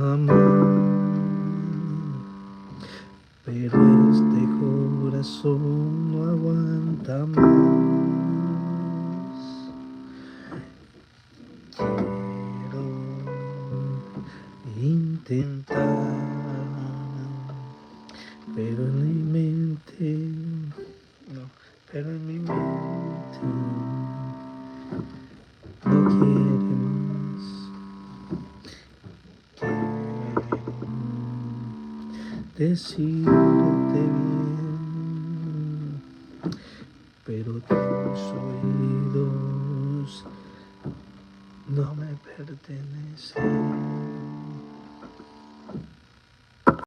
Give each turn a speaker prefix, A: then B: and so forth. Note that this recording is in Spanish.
A: amor, pero este corazón no aguanta más. Quiero intentar, pero en mi mente, no, pero en mi mente no quiere más. Quiero decirte bien, pero tus oídos no me pertenecen.